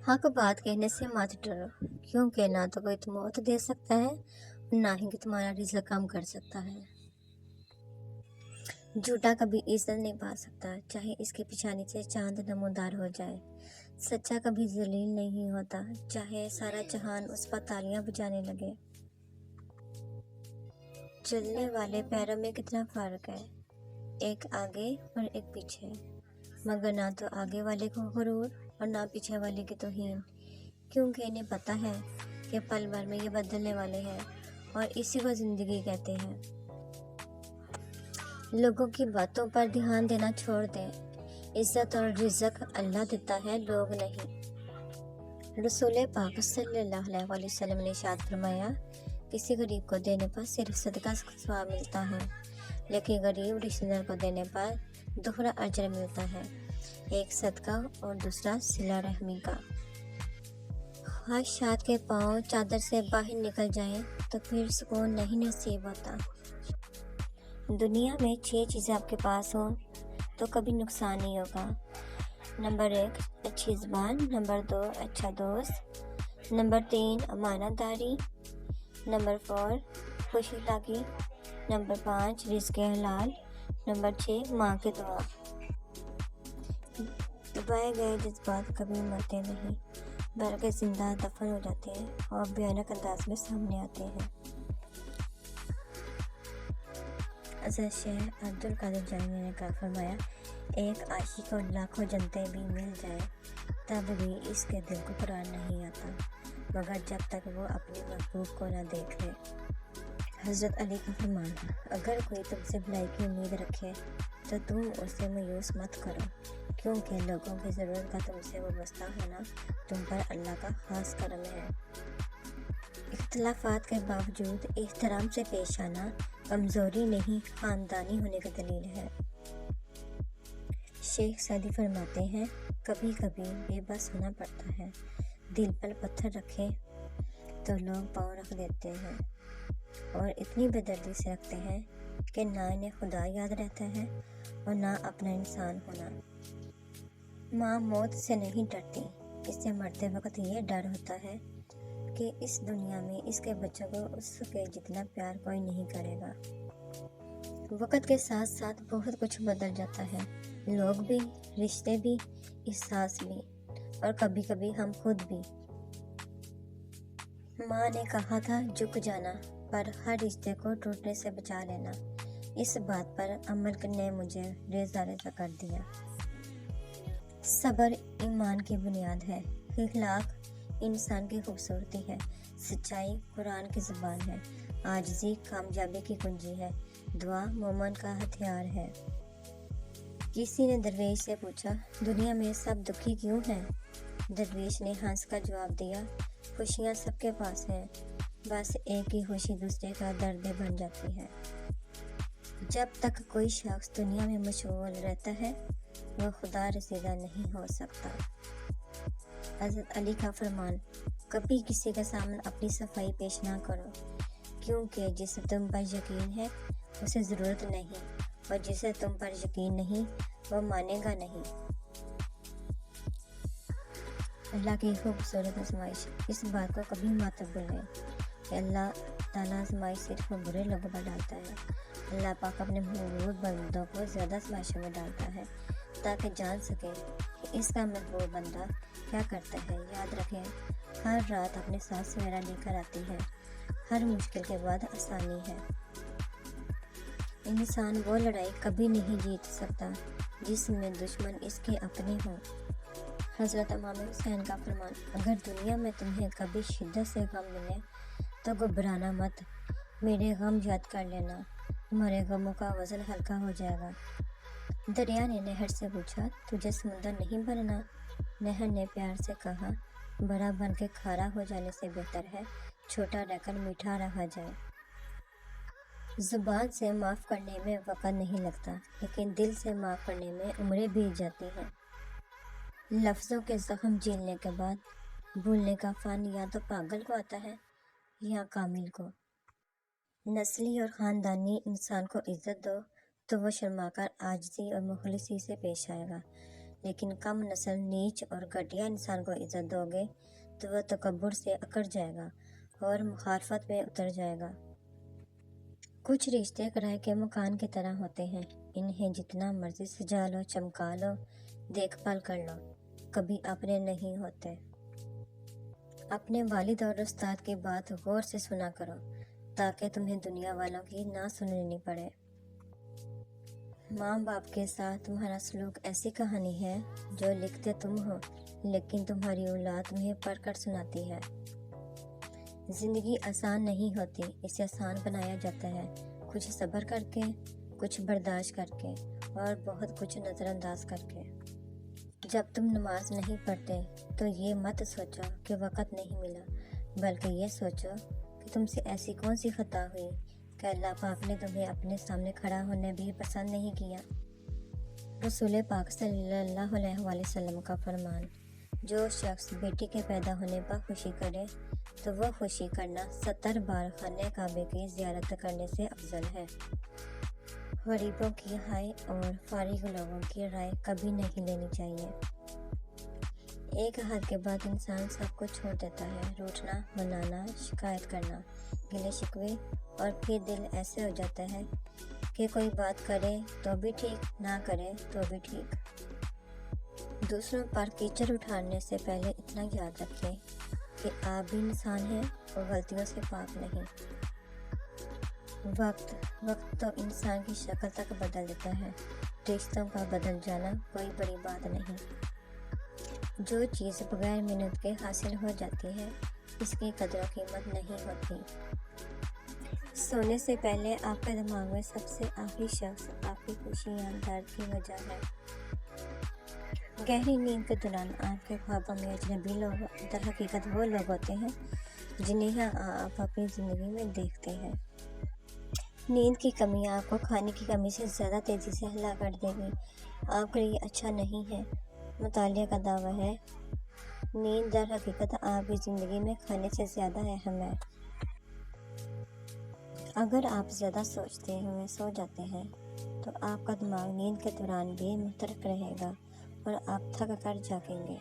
حق بات کہنے سے مت ڈرو، کیونکہ نہ تو کوئی تمہیں موت دے سکتا ہے اور نہ ہی کہ تمہارا رزق کم کر سکتا ہے۔ جھوٹا کبھی عزت نہیں پا سکتا، چاہے اس کی پیشانی سے چاند نمودار ہو جائے۔ سچا کبھی ذلیل نہیں ہوتا، چاہے سارا جہان اس پر تالیاں بجانے لگے۔ چلنے والے پیروں میں کتنا فرق ہے، ایک آگے اور ایک پیچھے، مگر نہ تو آگے والے کو غرور اور نہ پیچھے والے کی توہین، کیونکہ انہیں پتہ ہے کہ پل بھر میں یہ بدلنے والے ہیں اور اسی کو زندگی کہتے ہیں۔ لوگوں کی باتوں پر دھیان دینا چھوڑ دیں، عزت اور رزق اللہ دیتا ہے، لوگ نہیں۔ رسول پاک صلی اللہ علیہ وسلم نے ارشاد فرمایا، کسی غریب کو دینے پر صرف صدقہ کا ثواب ملتا ہے، لیکن غریب رشتہ دار کو دینے پر دوہرا اجر ملتا ہے، ایک صدقہ اور دوسرا صلہ رحمی کا۔ خواہشات کے پاؤں چادر سے باہر نکل جائیں تو پھر سکون نہیں نصیب ہوتا۔ دنیا میں 6 چیزیں آپ کے پاس ہوں تو کبھی نقصان نہیں ہوگا۔ نمبر 1 اچھی زبان، نمبر 2 اچھا دوست، نمبر 3 امانت داری، نمبر 4 خوش اخلاقی، نمبر 5 رزق حلال، نمبر 6 ماں کی دعا۔ دبائے گئے جذبات کبھی مرتے نہیں، بلکہ زندہ دفن ہو جاتے ہیں اور بھیانک انداز میں سامنے آتے ہیں۔ حضرت شیخ عبدالقادر جیلانی نے کہا فرمایا، ایک عاشق کو لاکھوں جنتیں بھی مل جائیں تب بھی اس کے دل کو قرار نہیں آتا، مگر جب تک وہ اپنے محبوب کو نہ دیکھ لے۔ حضرت علی کا فرمان، اگر کوئی تم سے بھلائی کی امید رکھے تو تم اسے مایوس مت کرو، کیونکہ لوگوں کی ضرورت کا تم سے وابستہ ہونا تم پر اللہ کا خاص کرم ہے۔ اختلافات کے باوجود احترام سے پیش آنا کمزوری نہیں، خاندانی ہونے کی دلیل ہے۔ شیخ سعدی فرماتے ہیں، کبھی کبھی بے بس ہونا پڑتا ہے، دل پر پتھر رکھے تو لوگ پاؤں رکھ دیتے ہیں اور اتنی بے دردی سے رکھتے ہیں کہ نہ انہیں خدا یاد رہتا ہے اور نہ اپنا انسان ہونا۔ ماں موت سے نہیں ڈرتی، اس سے مرتے وقت یہ ڈر ہوتا ہے کہ اس دنیا میں اس کے بچوں کو اس کے جتنا پیار کوئی نہیں کرے گا۔ وقت کے ساتھ ساتھ بہت کچھ بدل جاتا ہے، لوگ بھی، رشتے بھی، احساس بھی، اور کبھی کبھی ہم خود بھی۔ ماں نے کہا تھا جھک جانا، پر ہر رشتے کو ٹوٹنے سے بچا لینا، اس بات پر عمل نے مجھے ریزہ ریزہ کر دیا۔ صبر ایمان کی بنیاد ہے، اخلاق انسان کی خوبصورتی ہے، سچائی قرآن کی زبان ہے، عاجزی کامیابی کی کنجی ہے، دعا مومن کا ہتھیار ہے۔ کسی نے درویش سے پوچھا، دنیا میں سب دکھی کیوں ہیں؟ درویش نے ہنس کر جواب دیا، خوشیاں سب کے پاس ہیں، بس ایک ہی خوشی دوسرے کا درد بن جاتی ہے۔ جب تک کوئی شخص دنیا میں مشغول رہتا ہے وہ خدا رسیدہ نہیں ہو سکتا۔ حضرت علی کا فرمان، کبھی کسی کے سامنے اپنی صفائی پیش نہ کرو، کیونکہ جسے تم پر یقین ہے اسے ضرورت نہیں، اور جسے تم پر یقین نہیں وہ مانے گا نہیں۔ اللہ کی خوبصورت آزمائش، اس بات کو کبھی مت بھولیں کہ اللہ تعالیٰ آزمائش صرف برے لوگوں پر ڈالتا ہے۔ اللہ پاک اپنے محبوب بندوں کو زیادہ آزمائشوں میں ڈالتا ہے تاکہ جان سکے کہ اس کا محبوب بندہ کیا کرتا ہے۔ یاد رکھیں، ہر رات اپنے ساتھ سویرا لے کر آتی ہے، ہر مشکل کے بعد آسانی ہے۔ انسان وہ لڑائی کبھی نہیں جیت سکتا جس میں دشمن اس کے اپنے ہوں۔ حضرت امام حسین کا فرمان، اگر دنیا میں تمہیں کبھی شدت سے غم ملے تو گھبرانا مت، میرے غم یاد کر لینا، تمہارے غموں کا وزن ہلکا ہو جائے گا۔ دریا نے نہر سے پوچھا، تجھے سمندر نہیں بننا؟ نہر نے پیار سے کہا، بڑا بن کے کھارا ہو جانے سے بہتر ہے چھوٹا رہ کر میٹھا رہا جائے۔ زبان سے معاف کرنے میں وقت نہیں لگتا، لیکن دل سے معاف کرنے میں عمریں بیت جاتی ہیں۔ لفظوں کے زخم جھیلنے کے بعد بھولنے کا فن یا تو پاگل کو آتا ہے یا کامل کو۔ نسلی اور خاندانی انسان کو عزت دو تو وہ شرما کر عاجزی اور مخلصی سے پیش آئے گا، لیکن کم نسل نیچ اور گھٹیا انسان کو عزت دو گے تو وہ تکبر سے اکڑ جائے گا اور مخالفت میں اتر جائے گا۔ کچھ رشتے کرائے کے مکان کی طرح ہوتے ہیں، انہیں جتنا مرضی سجا لو، چمکا لو، دیکھ بھال کر لو، کبھی اپنے نہیں ہوتے۔ اپنے والد اور استاد کی بات غور سے سنا کرو تاکہ تمہیں دنیا والوں کی نہ سننی پڑے۔ ماں باپ کے ساتھ تمہارا سلوک ایسی کہانی ہے جو لکھتے تم ہو لیکن تمہاری اولاد تمہیں پڑھ کر سناتی ہے۔ زندگی آسان نہیں ہوتی، اسے آسان بنایا جاتا ہے کچھ صبر کر کے، کچھ برداشت کر کے اور بہت کچھ نظر انداز کر کے۔ جب تم نماز نہیں پڑھتے تو یہ مت سوچو کہ وقت نہیں ملا، بلکہ یہ سوچو کہ تم سے ایسی کون سی خطا ہوئی کہ اللہ پاک نے تمہیں اپنے سامنے کھڑا ہونے بھی پسند نہیں کیا۔ رسول پاک صلی اللہ علیہ وآلہ وسلم کا فرمان، جو شخص بیٹی کے پیدا ہونے پر خوشی کرے تو وہ خوشی کرنا 70 بار خانہ کعبہ کی زیارت کرنے سے افضل ہے۔ غریبوں کی رائے اور فارغ لوگوں کی رائے کبھی نہیں لینی چاہیے۔ ایک حد کے بعد انسان سب کچھ چھوڑ دیتا ہے، روٹنا، منانا، شکایت کرنا، گلے شکوے، اور پھر دل ایسے ہو جاتا ہے کہ کوئی بات کرے تو بھی ٹھیک، نہ کرے تو بھی ٹھیک۔ دوسروں پر کیچڑ اٹھانے سے پہلے اتنا یاد رکھیں کہ آپ بھی انسان ہیں اور غلطیوں سے پاک نہیں۔ وقت تو انسان کی شکل تک بدل دیتا ہے، رشتوں کا بدل جانا کوئی بڑی بات نہیں۔ جو چیز بغیر محنت کے حاصل ہو جاتی ہے اس کی قدر و قیمت نہیں ہوتی۔ سونے سے پہلے آپ کے دماغ میں سب سے آخری شخص آپ کی خوشی یا درد کی وجہ ہے۔ گہری نیند کے دوران آپ کے خوابوں میں اجنبی لوگ در حقیقت وہ لوگ ہوتے ہیں جنہیں آپ اپنی زندگی میں دیکھتے ہیں۔ نیند کی کمی آپ کو کھانے کی کمی سے زیادہ تیزی سے ہلاک کر دے گی، آپ کے لیے اچھا نہیں ہے۔ مطالعہ کا دعویٰ ہے نیند در حقیقت آپ کی زندگی میں کھانے سے زیادہ اہم ہے۔ اگر آپ زیادہ سوچتے ہوئے سو جاتے ہیں تو آپ کا دماغ نیند کے دوران بھی متحرک رہے گا اور آپ تھک کر جاگیں گے۔